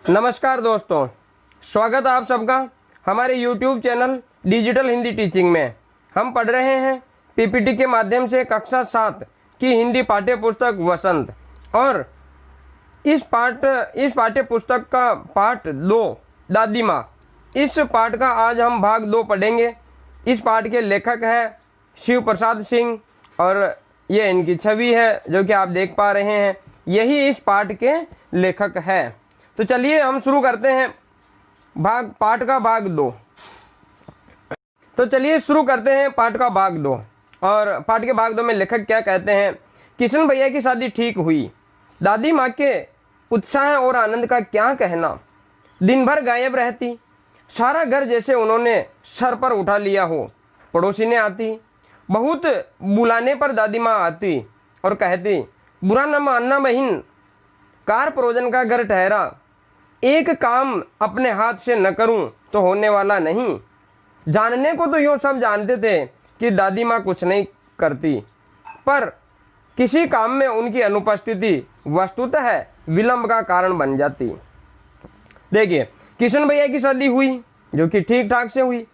नमस्कार दोस्तों, स्वागत है आप सबका हमारे YouTube channel digital Hindi teaching में। हम पढ़ रहे हैं पीपीटी के माध्यम से कक्षा 7 की हिंदी पाठ्य पुस्तक वसंत, और इस पाठ्य पुस्तक का पाठ 2 दादी माँ। इस पाठ का आज हम भाग 2 पढ़ेंगे। इस पाठ के लेखक है शिव प्रसाद सिंह, और ये इनकी छवि है जो कि आप देख पा रहे हैं, यही इस पाठ के लेखक है। तो चलिए हम शुरू करते हैं पाठ का भाग 2। तो चलिए शुरू करते हैं पाठ का भाग 2। और पाठ के भाग 2 में लेखक क्या कहते हैं। किशन भैया की शादी ठीक हुई। दादी माँ के उत्साह और आनंद का क्या कहना। दिन भर गायब रहती, सारा घर जैसे उन्होंने सर पर उठा लिया हो। पड़ोसी ने आती, बहुत बुलाने पर दादी माँ आती और कहती, बुरा न मानना बहन, कार परोजन का घर ठहरा। एक काम अपने हाथ से न करूं तो होने वाला नहीं। जानने को तो यूँ सब जानते थे कि दादी माँ कुछ नहीं करती, पर किसी काम में उनकी अनुपस्थिति वस्तुतः विलंब का कारण बन जाती। देखिए, किशन भैया की शादी हुई जो कि ठीक ठाक से हुई।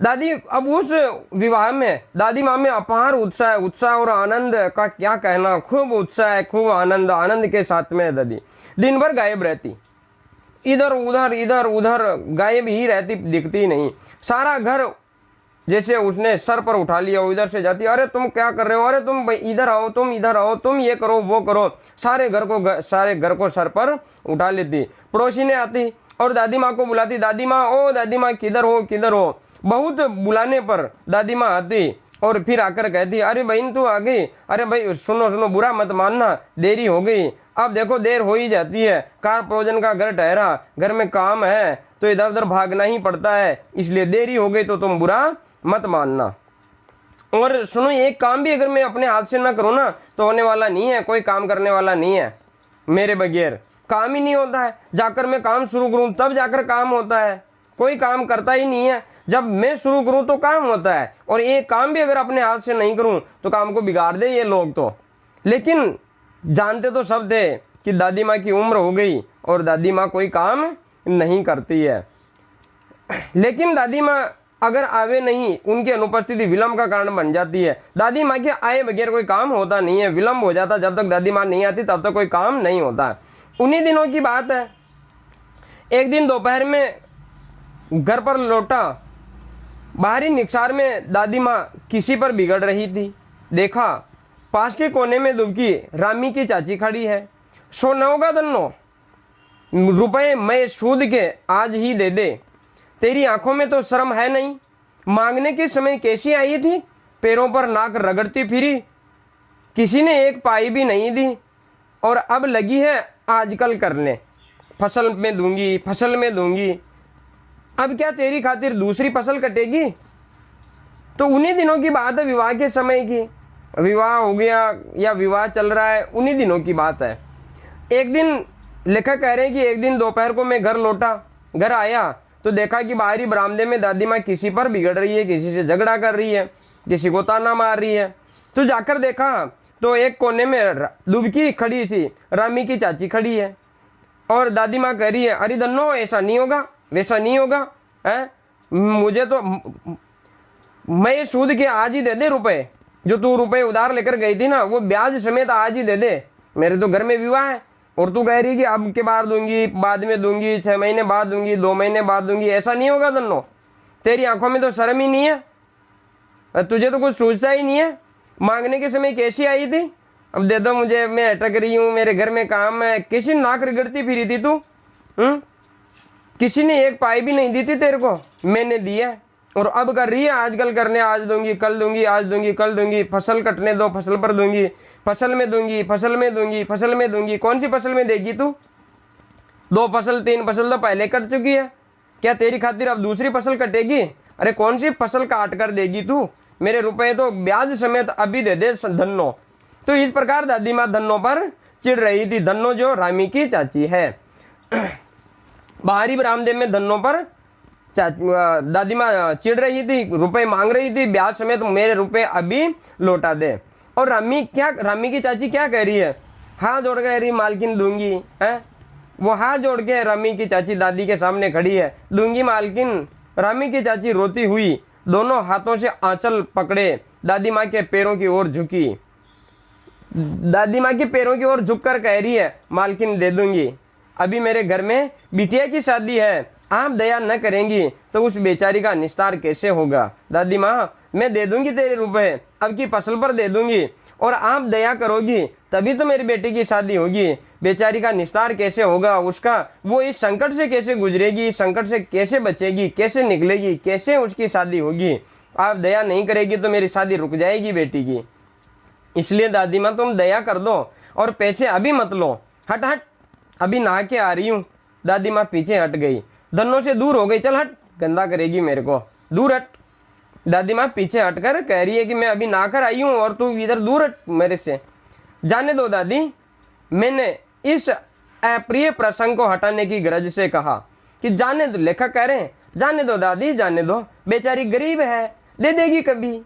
दादी अब उस विवाह में दादी माँ में अपार उत्साह और आनंद का क्या कहना। खूब उत्साह, खूब आनंद के साथ में दादी दिन भर गायब रहती, इधर उधर गायब ही रहती, दिखती नहीं। सारा घर जैसे उसने सर पर उठा लिया हो। इधर से जाती, अरे तुम क्या कर रहे हो, अरे तुम इधर आओ, तुम ये करो वो करो। सारे घर को सर पर उठा लेती। पड़ोसी ने आती और दादी माँ को बुलाती, दादी माँ, ओ दादी माँ किधर हो। बहुत बुलाने पर दादी माँ आती और फिर आकर कहती, अरे बहन तू आ गई। अरे भाई सुनो, बुरा मत मानना, देरी हो गई। अब देखो देर हो ही जाती है, कार परोजन का घर ठहरा, घर में काम है तो इधर उधर भागना ही पड़ता है, इसलिए देरी हो गई तो तुम बुरा मत मानना। और सुनो, एक काम भी अगर मैं अपने हाथ से ना करूँ ना तो होने वाला नहीं है। कोई काम करने वाला नहीं है, मेरे बगैर काम ही नहीं होता है। जाकर मैं काम शुरू करूँ तब जाकर काम होता है, कोई काम करता ही नहीं है। जब मैं शुरू करूं तो काम होता है, और एक काम भी अगर अपने हाथ से नहीं करूं तो काम को बिगाड़ दे ये लोग तो। लेकिन जानते तो सब थे कि दादी माँ की उम्र हो गई और दादी माँ कोई काम नहीं करती है। लेकिन दादी माँ अगर आवे नहीं, उनकी अनुपस्थिति विलंब का कारण बन जाती है। दादी माँ के आए बगैर कोई काम होता नहीं है, विलंब हो जाता। जब तक दादी माँ नहीं आती तब तक कोई काम नहीं होता। उन्हीं दिनों की बात है। एक दिन दोपहर में घर पर लौटा, बाहरी निक्षार में दादी माँ किसी पर बिगड़ रही थी। देखा, पास के कोने में दुबकी रामी की चाची खड़ी है। 109 होगा दन्नो, रुपए मैं सूद के आज ही दे दे। तेरी आंखों में तो शर्म है नहीं। मांगने के समय कैसी आई थी, पैरों पर नाक रगड़ती फिरी। किसी ने एक पाई भी नहीं दी, और अब लगी है आजकल करने, फसल में दूंगी। अब क्या तेरी खातिर दूसरी फसल कटेगी। तो उन्हीं दिनों की बात है, विवाह के समय की। विवाह हो गया या विवाह चल रहा है, उन्हीं दिनों की बात है। एक दिन लेखक कह रहे हैं कि एक दिन दोपहर को मैं घर आया तो देखा कि बाहरी बरामदे में दादी माँ किसी पर बिगड़ रही है, किसी से झगड़ा कर रही है, किसी को ताना मार रही है। तो जाकर देखा तो एक कोने में दुबकी खड़ी सी रामी की चाची खड़ी है, और दादी माँ कह रही है, अरे दन्नो ऐसा नहीं होगा, वैसा नहीं होगा है। मुझे तो मैं सूद के आज ही दे दे रुपए, जो तू रुपए उधार लेकर गई थी ना, वो ब्याज समेत आज ही दे दे। मेरे तो घर में विवाह है, और तू कह रही कि अब के बार दूंगी, बाद में दूंगी, 6 महीने बाद दूंगी, 2 महीने बाद दूंगी। ऐसा नहीं होगा दन्नो, तेरी आंखों में तो शर्म ही नहीं है, तुझे तो कुछ सोचता ही नहीं है। मांगने के समय कैसी आई थी, अब दे दो मुझे, मैं अटक रही हूँ, मेरे घर में काम है। किसी नाक रगड़ती फिरी थी तू, किसी ने एक पाई भी नहीं दी थी तेरे को, मैंने दी है। और अब कर रही है आजकल करने, आज दूंगी कल दूंगी, आज दूंगी कल दूंगी। फसल कटने दो, फसल पर दूंगी, फसल में दूंगी। कौन सी फसल में देगी तू? 2 फसल 3 फसल तो पहले कट चुकी है, क्या तेरी खातिर अब दूसरी फसल कटेगी? अरे कौन सी फसल काट कर देगी तू? मेरे रुपए तो ब्याज समेत अभी दे दे धन्नो। तो इस प्रकार दादी माँ धन्नो पर चिढ़ रही थी। धन्नो जो रामी की चाची है। बाहरी बरामदे में धन्नो पर दादी माँ चिढ़ रही थी, रुपए मांग रही थी, ब्याज समेत मेरे रुपए अभी लौटा दे। और रामी की चाची क्या कह रही है, हाथ जोड़ कह रही मालकिन दूंगी है, वो हाथ जोड़ के रामी की चाची दादी के सामने खड़ी है। दूंगी मालकिन। रामी की चाची रोती हुई दोनों हाथों से आंचल पकड़े दादी माँ के पैरों की ओर झुकी। दादी माँ के पैरों की ओर झुककर कह रही है, मालकिन दे दूंगी, अभी मेरे घर में बिटिया की शादी है, आप दया न करेंगी तो उस बेचारी का निस्तार कैसे होगा। दादी माँ, मैं दे दूंगी तेरे रुपए, अब की फसल पर दे दूंगी, और आप दया करोगी तभी तो मेरी बेटी की शादी होगी। बेचारी का निस्तार कैसे होगा उसका, वो इस संकट से कैसे गुजरेगी, इस संकट से कैसे बचेगी, कैसे निकलेगी, कैसे उसकी शादी होगी। आप दया नहीं करेगी तो मेरी शादी रुक जाएगी बेटी की। इसलिए दादी माँ तुम दया कर दो और पैसे अभी मत लो। हट हट, अभी नहा के आ रही हूँ। दादी माँ पीछे हट गई, धनों से दूर हो गई। चल हट, गंदा करेगी मेरे को, दूर हट। दादी माँ पीछे हटकर कह रही है कि मैं अभी नहा कर आई हूँ और तू इधर दूर हट मेरे से। जाने दो दादी, मैंने इस अप्रिय प्रसंग को हटाने की गरज से कहा कि जाने दो। लेखक कह रहे हैं जाने दो दादी, जाने दो, बेचारी गरीब है, दे देगी कभी,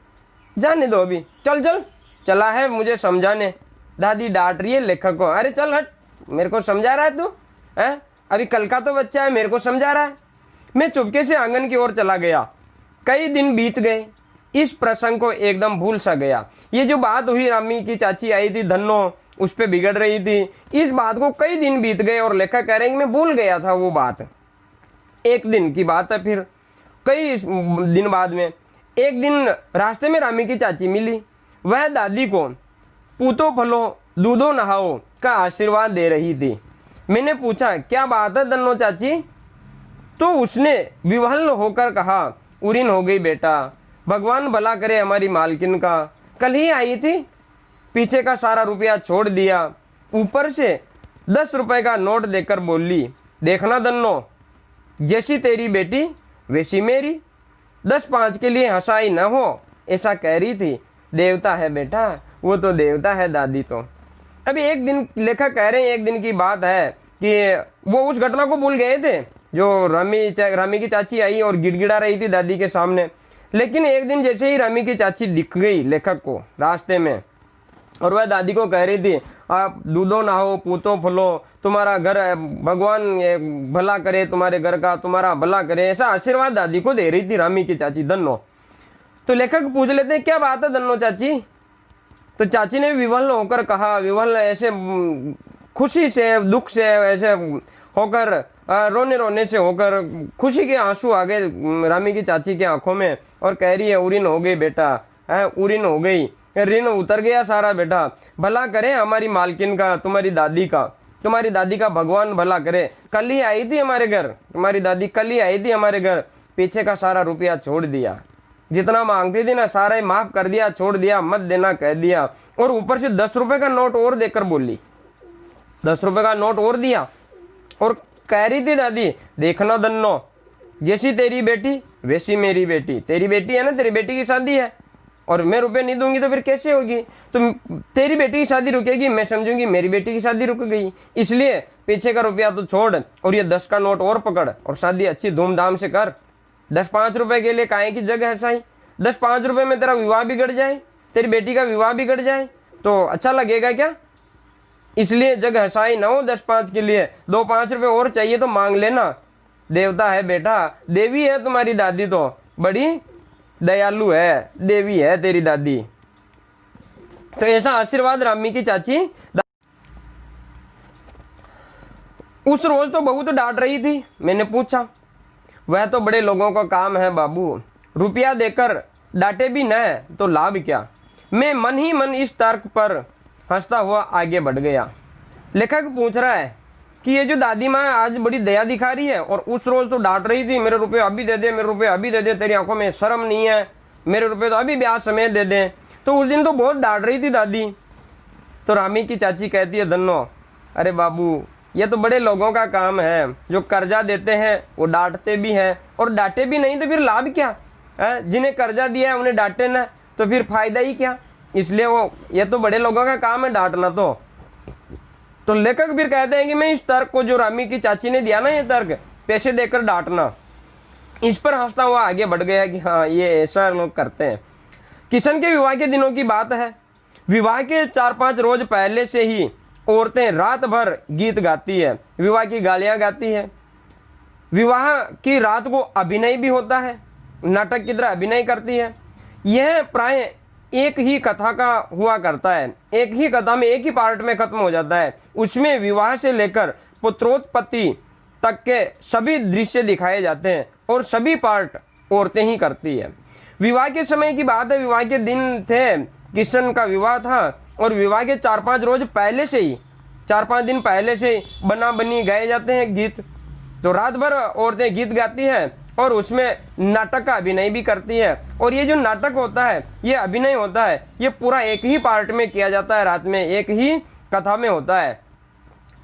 जाने दो अभी। चल चल, चला है मुझे समझाने। दादी डांट रही है लेखक को, अरे चल हट, मेरे को समझा रहा है तू है, अभी कल का तो बच्चा है, मेरे को समझा रहा है। मैं चुपके से आंगन की ओर चला गया। कई दिन बीत गए, इस प्रसंग को एकदम भूल सा गया। ये जो बात हुई, रामी की चाची आई थी, धन्नो उस पे बिगड़ रही थी, इस बात को कई दिन बीत गए और लेखक कह रहे हैं कि मैं भूल गया था वो बात। एक दिन की बात है, फिर कई दिन बाद में एक दिन रास्ते में रामी की चाची मिली। वह दादी को पूतो फलो दूधो नहाओ का आशीर्वाद दे रही थी। मैंने पूछा, क्या बात है धन्नो चाची? तो उसने विवहल होकर कहा, उरीन हो गई बेटा, भगवान भला करे हमारी मालकिन का, कल ही आई थी, पीछे का सारा रुपया छोड़ दिया, ऊपर से 10 रुपए का नोट देकर बोली, देखना धन्नो, जैसी तेरी बेटी वैसी मेरी, 10-5 के लिए हंसाई न हो, ऐसा कह रही थी। देवता है बेटा, वो तो देवता है दादी तो। अभी एक दिन लेखक कह रहे हैं, एक दिन की बात है कि वो उस घटना को भूल गए थे जो रामी की चाची आई और गिड़गिड़ा रही थी दादी के सामने। लेकिन एक दिन जैसे ही रामी की चाची दिख गई लेखक को रास्ते में, और वह दादी को कह रही थी, आप दूधो नहाओ पूतो फलो, तुम्हारा घर भगवान भला करे, तुम्हारे घर का तुम्हारा भला करे, ऐसा आशीर्वाद दादी को दे रही थी रामी की चाची धन्नो। तो लेखक पूछ लेते हैं, क्या बात है धन्नो चाची? तो चाची ने विवल होकर कहा, विवल ऐसे खुशी से दुख से ऐसे होकर रोने रोने से होकर खुशी के आंसू आ गए रामी की चाची की आंखों में, और कह रही है, उरीन हो गई बेटा, है उरीन हो गई, ऋण उतर गया सारा बेटा, भला करे हमारी मालकिन का, तुम्हारी दादी का भगवान भला करे। कल ही आई थी हमारे घर, तुम्हारी दादी कल ही आई थी हमारे घर, पीछे का सारा रुपया छोड़ दिया, जितना मांगती थी ना सारा ही माफ कर दिया, छोड़ दिया, मत देना कह दिया, और ऊपर से 10 रुपए का नोट और देकर बोली, 10 रुपए का नोट और दिया, और कह रही थी दादी, देखना धन्नो, जैसी तेरी बेटी वैसी मेरी बेटी, तेरी बेटी है ना, तेरी बेटी की शादी है, और मैं रुपए नहीं दूंगी तो फिर कैसे होगी? तो तेरी बेटी की शादी रुकेगी, मैं समझूंगी मेरी बेटी की शादी रुक गई, इसलिए पीछे का रुपया तो छोड़ और ये 10 का नोट और पकड़ और शादी अच्छी धूमधाम से कर। 10-5 रुपए के लिए काहे की जगह है साई? 10-5 रुपए में तेरा विवाह बिगड़ जाए, तेरी बेटी का विवाह बिगड़ जाए तो अच्छा लगेगा क्या? इसलिए जग हसाई ना हो 10-5 के लिए, 2-5 रुपए और चाहिए तो मांग लेना। देवता है बेटा, देवी है तुम्हारी दादी, तो बड़ी दयालु है, देवी है तेरी दादी। तो ऐसा आशीर्वाद रामी की चाची। उस रोज तो बहू तो डांट रही थी। मैंने पूछा, वह तो बड़े लोगों का काम है बाबू, रुपया देकर डांटे भी न तो लाभ क्या। मैं मन ही मन इस तर्क पर हंसता हुआ आगे बढ़ गया। लेखक पूछ रहा है कि ये जो दादी माँ आज बड़ी दया दिखा रही है और उस रोज तो डांट रही थी, मेरे रुपए अभी दे दे, मेरे रुपए अभी दे दे, तेरी आंखों में शर्म नहीं है, मेरे रुपए तो अभी ब्याह समेत दे दे। तो उस दिन तो बहुत डांट रही थी दादी। तो रामी की चाची कहती है, धन्नो, अरे बाबू ये तो बड़े लोगों का काम है, जो कर्जा देते हैं वो डांटते भी हैं, और डांटे भी नहीं तो फिर लाभ क्या है? जिन्हें कर्जा दिया है उन्हें डांटे ना तो फिर फायदा ही क्या? इसलिए वो ये तो बड़े लोगों का काम है डांटना। तो लेखक फिर कहते हैं कि मैं इस तर्क को जो रामी की चाची ने दिया ना, ये तर्क पैसे देकर डांटना, इस पर हंसता हुआ आगे बढ़ गया कि हाँ ये ऐसा लोग करते हैं। किशन के विवाह के दिनों की बात है। विवाह के 4-5 रोज पहले से ही औरतें रात भर गीत गाती है, विवाह की गालियां गाती है। विवाह की रात को अभिनय भी होता है, नाटक की तरह अभिनय करती है। यह प्राय एक ही कथा का हुआ करता है, एक ही कथा में एक ही पार्ट में खत्म हो जाता है। उसमें विवाह से लेकर पुत्रोत्पत्ति तक के सभी दृश्य दिखाए जाते हैं और सभी पार्ट औरतें ही करती है। विवाह के समय की बात है, विवाह के दिन थे, किशन का विवाह था और विवाह के 4-5 रोज पहले से ही, 4-5 दिन पहले से बना बनी गाए जाते हैं गीत। तो रात भर औरतें गीत गाती हैं और उसमें नाटक का अभिनय भी करती है। और ये जो नाटक होता है, ये अभिनय होता है, ये पूरा एक ही पार्ट में किया जाता है, रात में एक ही कथा में होता है।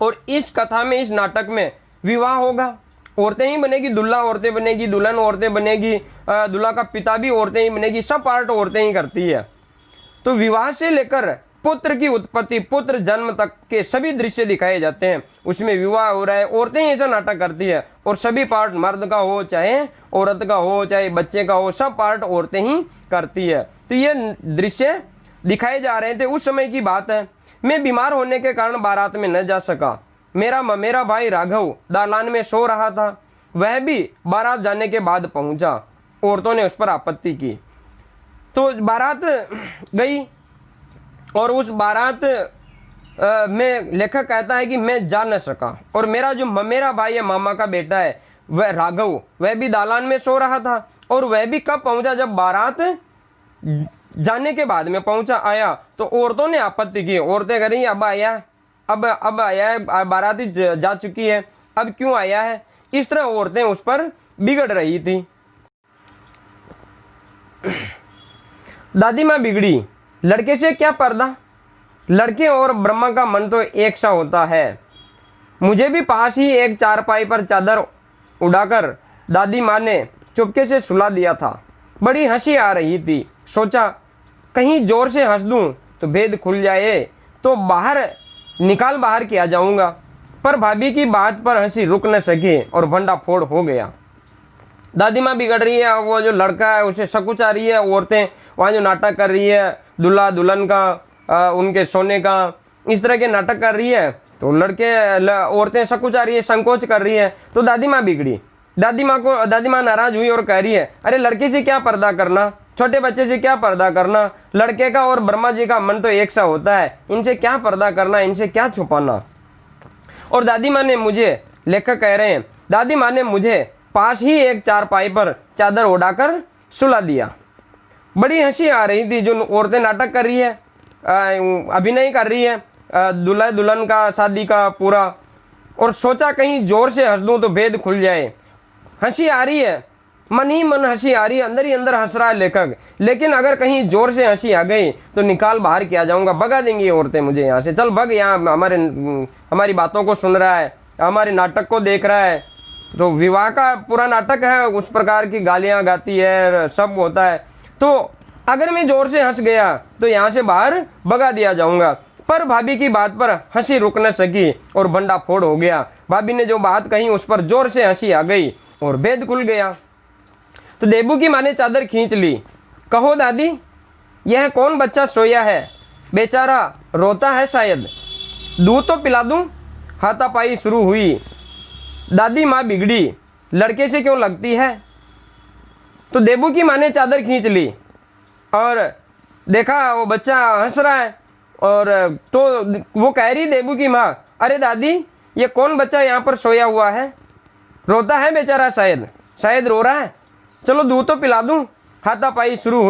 और इस कथा में, इस नाटक में विवाह होगा, औरतें ही बनेगी, दूल्हा औरतें बनेगी, दुल्हन औरतें बनेगी, दूल्हा का पिता भी औरतें ही बनेगी, सब पार्ट औरतें ही करती है। तो विवाह से लेकर पुत्र की उत्पत्ति, पुत्र जन्म तक के सभी दृश्य दिखाए जाते हैं। उसमें विवाह हो रहा है, औरतें ही ऐसा नाटक करती है और सभी पार्ट मर्द का हो चाहे औरत का हो चाहे बच्चे का हो, सब पार्ट औरतें ही करती है। तो ये दृश्य दिखाए जा रहे थे। उस समय की बात है, मैं बीमार होने के कारण बारात में न जा सका। मेरा भाई राघव दालान में सो रहा था, वह भी बारात जाने के बाद पहुंचा। औरतों ने उस पर आपत्ति की, तो बारात गई और उस बारात में लेखक कहता है कि मैं जा न सका। और मेरा भाई है, मामा का बेटा है, वह राघव, वह भी दालान में सो रहा था। और वह भी कब पहुंचा, जब बारात जाने के बाद में पहुंचा, आया। तो औरतों ने आपत्ति की, औरतें कह रही अब आया, अब आया है, बाराती जा चुकी है, अब क्यों आया है। इस तरह औरतें उस पर बिगड़ रही थी। दादी माँ बिगड़ी, लड़के से क्या पर्दा, लड़के और ब्रह्मा का मन तो एक सा होता है। मुझे भी पास ही एक चारपाई पर चादर उड़ाकर दादी माँ ने चुपके से सुला दिया था। बड़ी हंसी आ रही थी। सोचा कहीं जोर से हंस दूं तो भेद खुल जाए, तो बाहर किया जाऊंगा। पर भाभी की बात पर हंसी रुक न सकी और भंडाफोड़ हो गया। दादी माँ बिगड़ रही है, वो जो लड़का है उसे सकुचा रही है, औरतें वहाँ जो नाटक कर रही है, दूल्हा दुल्हन का, उनके सोने का, इस तरह के नाटक कर रही है। तो औरतें सकुचा रही है, संकोच कर रही है। तो दादी माँ बिगड़ी। दादी माँ नाराज हुई और कह रही है, अरे लड़के से क्या पर्दा करना, छोटे बच्चे से क्या पर्दा करना, लड़के का और ब्रह्मा जी का मन तो एक सा होता है, इनसे क्या पर्दा करना, इनसे क्या छुपाना। और दादी माँ ने मुझे, लेखक कह रहे हैं, दादी माँ ने मुझे पास ही एक चारपाई पर चादर उड़ाकर सुला दिया। बड़ी हंसी आ रही थी। जो औरतें नाटक कर रही है, अभिनय कर रही है, दूल्हा दुल्हन का, शादी का पूरा। और सोचा कहीं जोर से हंस दूं तो भेद खुल जाए। हंसी आ रही है, मन ही मन हंसी आ रही है, अंदर ही अंदर हंस रहा है लेखक। लेकिन अगर कहीं जोर से हंसी आ गई तो निकाल बाहर किया जाऊंगा, भगा देंगी औरतें मुझे यहाँ से, चल भग, यहाँ हमारी बातों को सुन रहा है, हमारे नाटक को देख रहा है। तो विवाह का पूरा नाटक है, उस प्रकार की गालियाँ गाती है, सब होता है। तो अगर मैं जोर से हंस गया तो यहाँ से बाहर भगा दिया जाऊंगा। पर भाभी की बात पर हंसी रुक न सकी और भंडाफोड़ हो गया। भाभी ने जो बात कही उस पर जोर से हंसी आ गई और भेद खुल गया। तो देबू की माँ ने चादर खींच ली। कहो दादी, यह कौन बच्चा सोया है, बेचारा रोता है शायद, दूध तो पिला दूं। हाथापाई शुरू हुई। दादी माँ बिगड़ी, लड़के से क्यों लगती है। तो देबू की माँ ने चादर खींच ली और देखा वो बच्चा हंस रहा है। और तो वो कह रही देबू की माँ, अरे दादी, ये कौन बच्चा यहाँ पर सोया हुआ है, रोता है बेचारा, शायद रो रहा है, चलो दूध तो पिला दूं। हाथापाई शुरू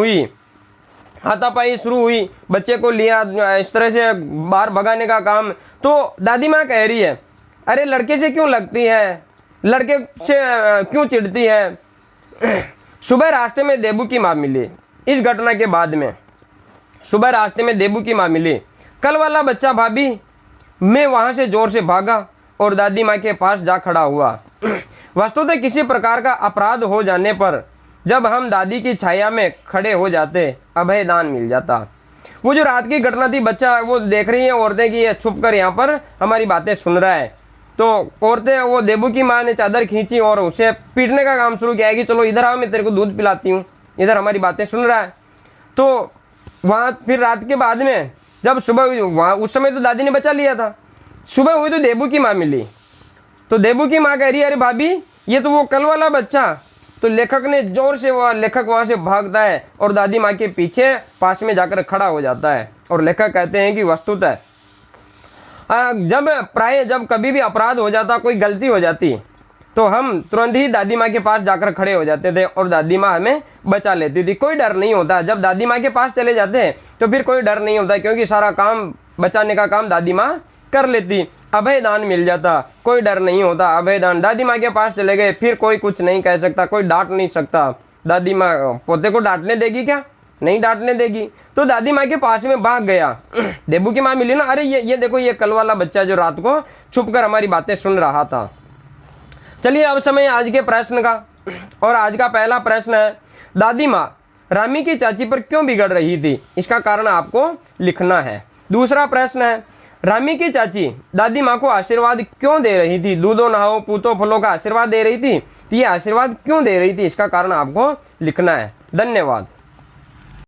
हुई। बच्चे को लिया, इस तरह से बाहर भगाने का काम। तो दादी माँ कह रही है, अरे लड़के से क्यों लगती है, लड़के से क्यों चिढ़ती है। सुबह रास्ते में देबू की माँ मिली। इस घटना के बाद में सुबह रास्ते में देबू की माँ मिली। कल वाला बच्चा भाभी। मैं वहाँ से जोर से भागा और दादी माँ के पास जा खड़ा हुआ। वस्तुतः किसी प्रकार का अपराध हो जाने पर जब हम दादी की छाया में खड़े हो जाते, अभय दान मिल जाता। वो जो रात की घटना थी, बच्चा वो देख रही है औरतें कि ये छुप कर यहाँ पर हमारी बातें सुन रहा है। तो औरतें, वो देबू की माँ ने चादर खींची और उसे पीटने का काम शुरू किया कि चलो इधर आओ, मैं तेरे को दूध पिलाती हूँ, इधर हमारी बातें सुन रहा है। तो वहाँ फिर रात के बाद में जब सुबह, वहाँ उस समय तो दादी ने बचा लिया था, सुबह हुई तो देबू की माँ मिली, तो देबू की माँ कह रही है अरे भाभी ये तो वो कल वाला बच्चा। तो लेखक ने जोर से लेखक वहाँ से भागता है और दादी माँ के पीछे पास में जाकर खड़ा हो जाता है। और लेखक कहते हैं कि वस्तुतः जब कभी भी अपराध हो जाता, कोई गलती हो जाती, तो हम तुरंत ही दादी माँ के पास जाकर खड़े हो जाते थे और दादी माँ हमें बचा लेती थी। कोई डर नहीं होता, जब दादी माँ के पास चले जाते हैं तो फिर कोई डर नहीं होता, क्योंकि सारा काम बचाने का काम दादी माँ कर लेती। अभय दान मिल जाता, कोई डर नहीं होता। अभय दान, दादी माँ के पास चले गए, फिर कोई कुछ नहीं कह सकता, कोई डांट नहीं सकता। दादी माँ पोते को डांटने देगी क्या? नहीं डांटने देगी। तो दादी माँ के पास में भाग गया। देबू की माँ मिली ना, अरे ये देखो ये कल वाला बच्चा जो रात को छुप कर हमारी बातें सुन रहा था। चलिए अब समय आज के प्रश्न का, और आज का पहला प्रश्न है, दादी माँ रामी की चाची पर क्यों बिगड़ रही थी? इसका कारण आपको लिखना है। दूसरा प्रश्न है, रामी की चाची दादी माँ को आशीर्वाद क्यों दे रही थी? दूधो नहाओ पूतो फलो का आशीर्वाद दे रही थी, तो ये आशीर्वाद क्यों दे रही थी? इसका कारण आपको लिखना है। धन्यवाद।